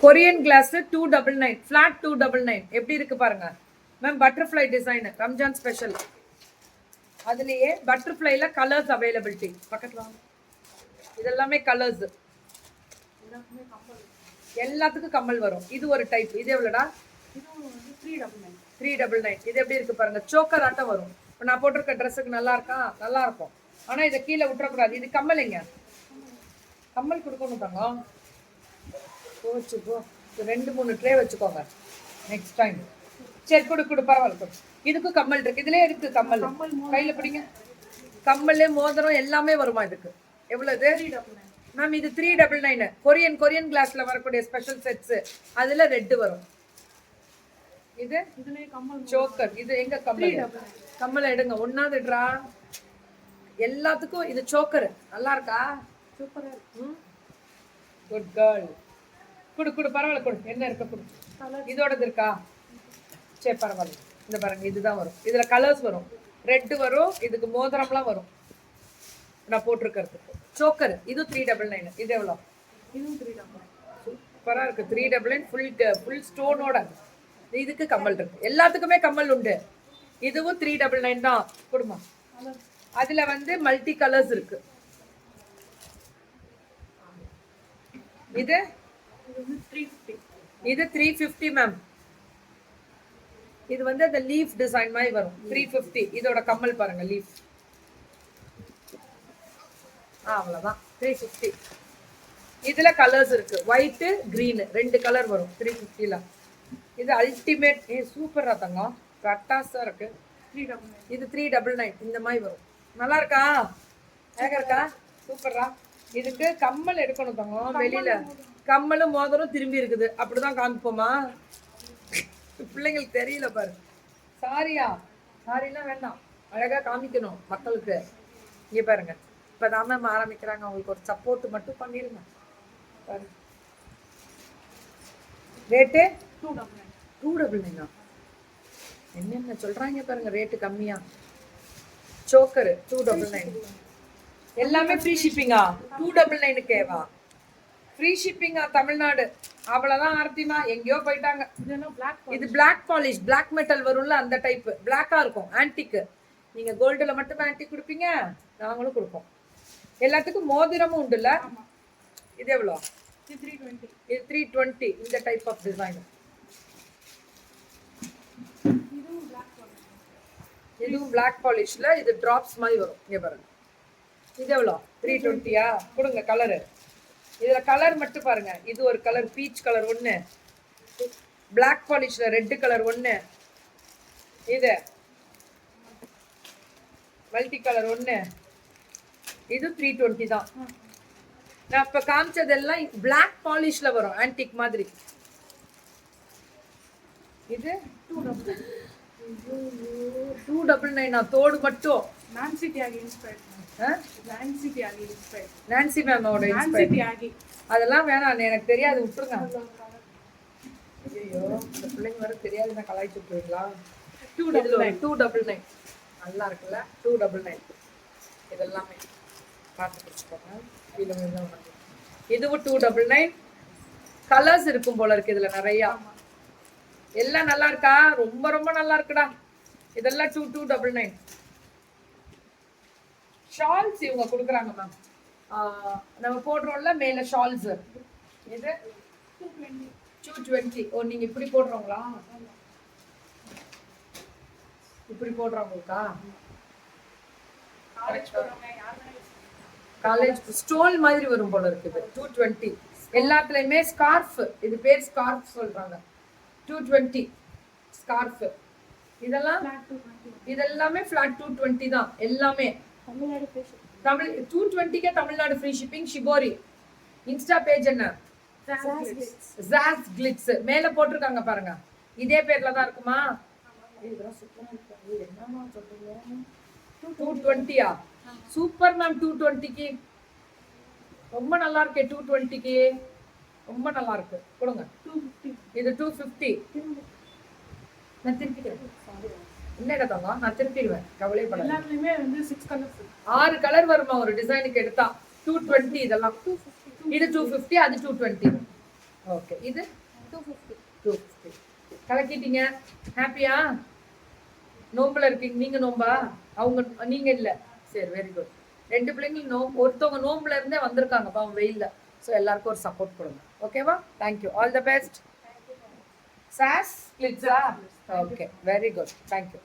Korean class 299 flat 299 எப்படி இருக்கு பாருங்க ma'am. Butterfly design Ramzan special. அதுலயே பட்டர்ஃப்ளைல கலர்ஸ் அவைலபிலிட்டி. பக்கத்துல வாங்க. இதெல்லாமே கலர்ஸ். எல்லாத்துக்கும் கம்மல் வரும். இது ஒரு டைப். இது எவ்வளோடா? இது வந்து 399. 399. இது எப்படி இருக்கு பாருங்க. சோக்கர் ஆட்டம் வரும். இப்போ நான் போட்டிருக்க ட்ரெஸ்ஸுக்கு நல்லா இருக்கா? நல்லா இருக்கும். ஆனா இதை கீழே விட்டுறக்கூடாது. இது கம்மலைங்க. கம்மல் கொடுக்கணும் தாங்க. போச்சு போ. 2-3 ட்ரே வச்சுக்கோங்க நெக்ஸ்ட் டைம். சரி கொடு பரவாயில்ல கொடு. இதுக்கும் கம்மல் இருக்கு. இதுலயே இருக்கு கம்மல். கையில பிடிங்க. கம்மல் மோதிரம் எல்லாமே வருமா இதுக்கு? எவ்வளவு? 399 மேம். இது 399. கொரியன் கிளாஸ்ல வரக்கூடிய ஸ்பெஷல் செட்ஸ். அதுல ரெட் வரும். இது இதுலயே கம்மல் சோக்கர். இது எங்க கம்மல்? கம்மல் எடுங்க. ஒன்னாவது எடுறா. எல்லாத்துக்கும் இது சோக்கர். நல்லா இருக்கா? சூப்பரா இருக்கு. Good girl. குடு பரவாயில்ல கொடு. என்ன இருக்க கொடு. இதோடது இருக்கா? சரி பரவாயில்ல. இந்த பாருங்க இதுதான் வரும். இதுல கலர்ஸ் வரும். ரெட் வரும். இதுக்கு மோதிரம்லாம் வரும். நான் போட்டிருக்கிறதுக்கு சோக்கர். இது 399. இது எவ்வளோ? இதுவும் 399. சூப்பரா இருக்கு. 399 ஃபுல் ஸ்டோனோட. இதுக்கு கம்மல் இருக்கு. எல்லாத்துக்குமே கம்மல் உண்டு. இதுவும் 399 தான். கொடுமா. அதுல வந்து மல்டி கலர்ஸ் இருக்கு. இது 350. இது 350 மேம். இது வந்து அந்த லீஃப் டிசைன் மாதிரி வரும். 350. இதோட கம்மல் பாருங்க. லீஃப். அவ்வளவுதான். 350. இதுல கலர்ஸ் இருக்கு. ஒயிட் கிரீன் 2 கலர் வரும் 350ல. இது அல்டிமேட். சூப்பரா தங்கம். கட்டாஸா இருக்கு. 399. இது 399. இந்த மாதிரி வரும். நல்லா இருக்கா? அழகா இருக்கா? சூப்பரா. இதுக்கு கம்மல் எடுக்கணும் தங்கம். வெளியில கம்மலும் மோதிரம் திரும்பி இருக்குது. அப்படிதான் காமிப்போமா? பிள்ளைங்களுக்கு தெரியல பாரு. சாரிலாம் வேண்டாம். அழகா காமிக்கணும் மக்களுக்கு. இங்க பாருங்க. இப்பதான் மேம் ஆரம்பிக்கிறாங்க. அவங்களுக்கு ஒரு சப்போர்ட் மட்டும் பண்ணிருங்க. பாருங்க. ரேட்டு 299. என்னென்ன சொல்றாங்க பாருங்க. ரேட்டு கம்மியா. சோக்கர் 299. எல்லாமே ஃப்ரீ ஷிப்பிங்கா? 299 ஃப்ரீ ஷிப்பிங்கா தமிழ்நாடு? அவ்வளவுதான் ஆர்த்திமா. எங்கேயோ போயிட்டாங்க. இது பிளாக் பாலிஷ். பிளாக் மெட்டல் வரும்ல அந்த டைப். பிளாக்கா இருக்கும். ஆன்டிக். நீங்க கோல்டுல மட்டும் ஆன்டிக் கொடுப்பீங்க. நாங்களும் கொடுப்போம். எல்லாத்துக்கும் மோதிரமும் உண்டுல்ல. இது எவ்வளோ? இது 320. இது 320. இந்த டைப் ஆஃப் டிசைன். இதுவும் பிளாக் பாலிஷ்ல. இது டிராப்ஸ் மாதிரி வரும். இங்க பாருங்க. இது எவ்வளோ? 320யா? கொடுங்க கலரு. இதுல கலர் மட்டும் பாருங்க. இது ஒரு கலர் பீச் கலர் ஒண்ணு. பிளாக் பாலிஷ்ல ரெட் கலர் ஒண்ணு. இது மல்டி கலர் ஒண்ணு. இது 320 தான். நான் இப்ப காமிச்சதெல்லாம் பிளாக் பாலிஷ்ல வரும். ஆன்டிக் மாதிரி. இது 299. தோடு மட்டும். நான்சி தியாகி இன்ஸ்பயர்ட். நான்சி தியாகி இன்ஸ்பயர்ட். நான்சி மேமோட நான்சி தியாகி. அதெல்லாம் வேணாம். எனக்கு தெரியாது. விட்டுருங்க. ஐயோ இந்த பிள்ளைங்க வர தெரியாது. நான் கலாய்ச்சி விட்டுருவீங்களா? 299. நல்லா இருக்குல்ல? 299. இதெல்லாமே பார்த்து பிடிச்சிக்கோங்க. இதுவும் 299. கலர்ஸ் இருக்கும் போல இருக்கு இதுல நிறையா. எல்லாம் நல்லா இருக்கா? ரொம்ப ரொம்ப நல்லா இருக்குடா. இதெல்லாம் 299. ஷால்ஸ் இவங்க கொடுக்குறாங்க மேம். நம்ம போடுறோம்ல மேல ஷால்ஸ். இது 220. ஓ நீங்க இப்படி போடுறோங்களா? இப்படி போடுறவங்களுக்கா? காலேஜ் ஸ்டோல் மாதிரி வரும் போல இருக்குது. 220. எல்லாத்துலயுமே ஸ்கார்ஃப். இது பேர் ஸ்கார்ஃப் சொல்றாங்க. 220 ஸ்கார்ஃப். இதெல்லாமே ஃபிளாட் 220 தான். எல்லாமே தமிழ்நாடு ஃப்ரீ. தமிழ் 220க்கே Tamil Nadu free shipping. Shibori insta page என்ன? Jazz Glitz. மேல போட்டிருக்காங்க பாருங்க. இதே பேர்ல தான் இருக்குமா? இதெல்லாம் சூப்பரா இருக்கு. என்னமா சொல்றீங்க? 220யா? Super ma'am. 220க்கு ரொம்ப நல்லா இருக்கு. 220க்கு ரொம்ப நல்லா இருக்கு. கொடுங்க. 250. இது 250. நான் திருப்பிக்கிறேன். என்ன கதாங்க? நான் திருப்பிடுவேன். கவலைப்படாத. எல்லாத்துலயுமே வந்து 6 கலர்ஸ். 6 கலர் வருமா ஒரு டிசைனுக்கு எடுத்தா? 220. இதெல்லாம் இது 250. அது 220. ஓகே இது 250. 250. கலக்கிட்டீங்க. ஹாப்பியா? நோம்புல இருக்கீங்க. நீங்க நோம்பா? அவங்க நீங்க இல்ல. சரி, வெரி குட். 2 பிள்ளைங்களும் நோம்பு. ஒருத்தவங்க நோம்புல இருந்தே வந்திருக்காங்க பாவம் வெயில்ல. ஸோ எல்லாருக்கும் ஒரு சப்போர்ட் கொடுங்க. ஓகேவா? தேங்க்யூ. All the best. சாஸ் கிளிட்ஸா? Okay, very good. தேங்க்யூ.